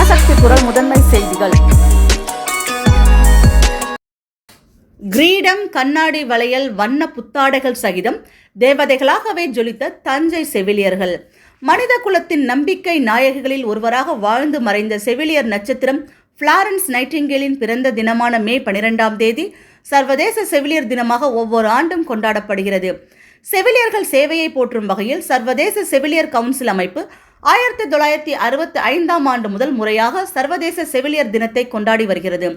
ஜனசக்தி குரல் முதன்மை செய்திகள். கிரீடம், கண்ணாடி வளையல், வண்ண புத்தாடைகள் சகிதம் தேவதைகளாகவே ஜொலித்த தஞ்சை செவிலியர்கள். மனித குலத்தின் நம்பிக்கை நாயகிகளில் ஒருவராக வாழ்ந்து மறைந்த செவிலியர் நட்சத்திரம் பிளாரன்ஸ் நைட்டிங்கேலின் பிறந்த தினமான மே 12ஆம் தேதி சர்வதேச செவிலியர் தினமாக ஒவ்வொரு ஆண்டும் கொண்டாடப்படுகிறது. செவிலியர்கள் சேவையை போற்றும் வகையில் சர்வதேச செவிலியர் கவுன்சில் அமைப்பு 1965ஆம் ஆண்டு முதல் முறையாக சர்வதேச செவிலியர் தினத்தை கொண்டாடி வருகிறது.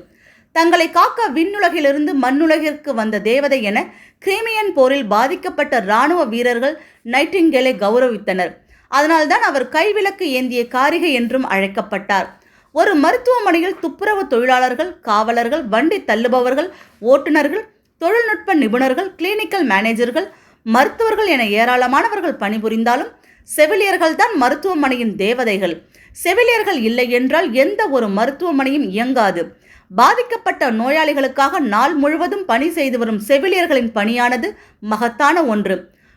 தங்களை காக்க விண்ணுலகிலிருந்து மண்ணுலகிற்கு வந்த தேவதை என கிரிமியன் போரில் பாதிக்கப்பட்ட இராணுவ வீரர்கள் நைட்டிங்கேலை கௌரவித்தனர். அதனால்தான் அவர் கைவிளக்கு ஏந்திய காரிகை என்றும் அழைக்கப்பட்டார். ஒரு மருத்துவமனையில் துப்புரவு தொழிலாளர்கள், காவலர்கள், வண்டி தள்ளுபவர்கள், ஓட்டுநர்கள், தொழில்நுட்ப நிபுணர்கள், கிளினிக்கல் மேனேஜர்கள், மருத்துவர்கள் என ஏராளமானவர்கள் பணிபுரிந்தாலும் செவிலியர்கள் தான் மருத்துவமனையின் தேவதைகள். செவிலியர்கள் இல்லை என்றால் எந்த ஒரு மருத்துவமனையும் இயங்காது. பாதிக்கப்பட்ட நோயாளிகளுக்காக நாள் முழுவதும் பணி செய்து வரும் செவிலியர்களின் பணியானது மகத்தான ஒன்று.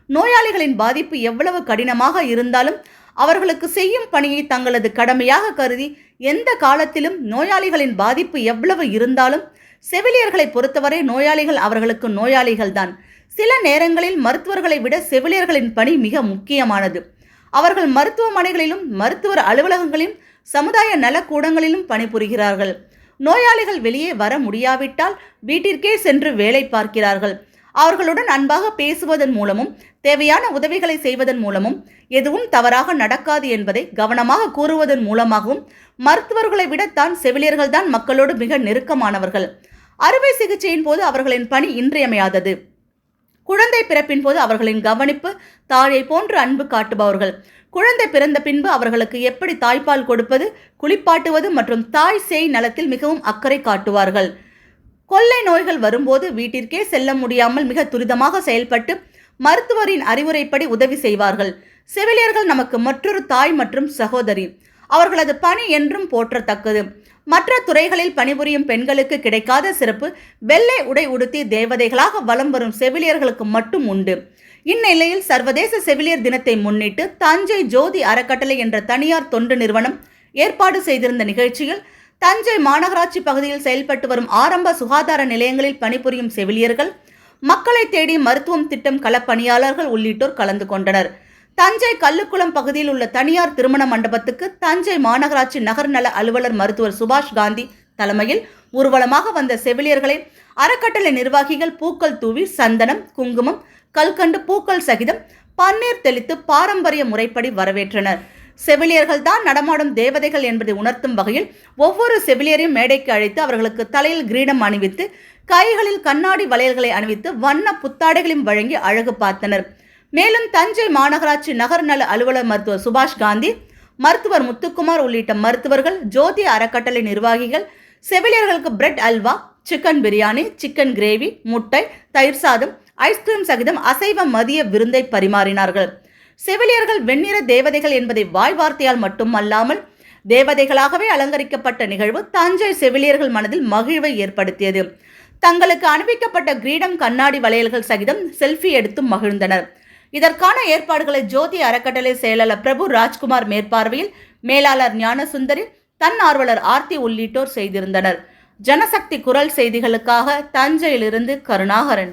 நோயாளிகளின் பாதிப்பு எவ்வளவு கடினமாக இருந்தாலும் அவர்களுக்கு செய்யும் பணியை தங்களது கடமையாக கருதி எந்த காலத்திலும் நோயாளிகளின் பாதிப்பு எவ்வளவு இருந்தாலும் செவிலியர்களை பொறுத்தவரை நோயாளிகள் அவர்களுக்கு நோயாளிகள்தான். சில நேரங்களில் மருத்துவர்களை விட செவிலியர்களின் பணி மிக முக்கியமானது. அவர்கள் மருத்துவமனைகளிலும் மருத்துவர் அலுவலகங்களிலும் சமுதாய நலக்கூடங்களிலும் பணிபுரிகிறார்கள். நோயாளிகள் வெளியே வர முடியாவிட்டால் வீட்டிற்கே சென்று வேலை பார்க்கிறார்கள். அவர்களுடன் அன்பாக பேசுவதன் மூலமும் தேவையான உதவிகளை செய்வதன் மூலமும் எதுவும் தவறாக நடக்காது என்பதை கவனமாக கூறுவதன் மூலமாகவும் மருத்துவர்களை விடத்தான் செவிலியர்கள் தான் மக்களோடு மிக நெருக்கமானவர்கள். அறுவை சிகிச்சையின் போது அவர்களின் பணி இன்றியமையாதது. குழந்தை பிறப்பின் போது அவர்களின் கவனிப்பு தாயை போன்று அன்பு காட்டுபவர்கள். குழந்தை பிறந்த பின்பு அவர்களுக்கு எப்படி தாய்ப்பால் கொடுப்பது, குளிப்பாட்டுவது மற்றும் தாய் சேய் நலத்தில் மிகவும் அக்கறை காட்டுவார்கள். கொள்ளை நோய்கள் வரும்போது வீட்டிற்கே செல்ல முடியாமல் மிக துரிதமாக செயல்பட்டு மருத்துவரின் அறிவுரைப்படி உதவி செய்வார்கள். செவிலியர்கள் நமக்கு மற்றொரு தாய் மற்றும் சகோதரி. அவர்களது பணி என்றும் போற்றத்தக்கது. மற்ற துறைகளில் பணிபுரியும் பெண்களுக்கு கிடைக்காத சிறப்பு வெள்ளை உடை உடுத்தி தேவதைகளாக வலம் வரும் செவிலியர்களுக்கு மட்டும் உண்டு. இந்நிலையில் சர்வதேச செவிலியர் தினத்தை முன்னிட்டு தஞ்சை ஜோதி அறக்கட்டளை என்ற தனியார் தொண்டு நிறுவனம் ஏற்பாடு செய்திருந்த நிகழ்ச்சியில் தஞ்சை மாநகராட்சி பகுதியில் செயல்பட்டு வரும் ஆரம்ப சுகாதார நிலையங்களில் பணிபுரியும் செவிலியர்கள், மக்களை தேடி மருத்துவம் திட்டம் களப்பணியாளர்கள் உள்ளிட்டோர் கலந்து கொண்டனர். தஞ்சை கல்லுக்குளம் பகுதியில் உள்ள தனியார் திருமண மண்டபத்துக்கு தஞ்சை மாநகராட்சி நகர்நல அலுவலர் மருத்துவர் சுபாஷ் காந்தி தலைமையில் ஊர்வலமாக வந்த செவிலியர்களை அறக்கட்டளை நிர்வாகிகள் பூக்கள் தூவி சந்தனம், குங்குமம், கல்கண்டு பூக்கள் சகிதம் பன்னீர் தெளித்து பாரம்பரிய முறைப்படி வரவேற்றனர். செவிலியர்கள் தான் நடமாடும் தேவதைகள் என்பதை உணர்த்தும் வகையில் ஒவ்வொரு செவிலியரையும் மேடைக்கு அழைத்து அவர்களுக்கு தலையில் கிரீடம் அணிவித்து கைகளில் கண்ணாடி வளையல்களை அணிவித்து வண்ண புத்தாடைகளையும் வழங்கி அழகு பார்த்தனர். மேலும் தஞ்சை மாநகராட்சி நகர்நல அலுவலர் மருத்துவர் சுபாஷ் காந்தி, மருத்துவர் முத்துக்குமார் உள்ளிட்ட மருத்துவர்கள், ஜோதி அறக்கட்டளை நிர்வாகிகள் செவிலியர்களுக்கு bread halwa, chicken biryani, chicken gravy, முட்டை, தயிர் சாதம், ஐஸ்கிரீம் சகிதம் அசைவ மதிய விருந்தை பரிமாறினார்கள். செவிலியர்கள் வெண்ணிற தேவதைகள் என்பதை வாய் வார்த்தையால் மட்டும் அல்லாமல் தேவதைகளாகவே அலங்கரிக்கப்பட்ட நிகழ்வு தஞ்சை செவிலியர்கள் மனதில் மகிழ்வை ஏற்படுத்தியது. தங்களுக்கு அணிவிக்கப்பட்ட கிரீடம், கண்ணாடி வளையல்கள் சகிதம் செல்ஃபி எடுத்து மகிழ்ந்தனர். இதற்கான ஏற்பாடுகளை ஜோதி அறக்கட்டளை செயலாளர் பிரபு ராஜ்குமார் மேற்பார்வையில் மேலாளர் ஞானசுந்தரி, தன்னார்வலர் ஆர்த்தி உள்ளிட்டோர் செய்திருந்தனர். ஜனசக்தி குரல் செய்திகளுக்காக தஞ்சையிலிருந்து கருணாகரன்.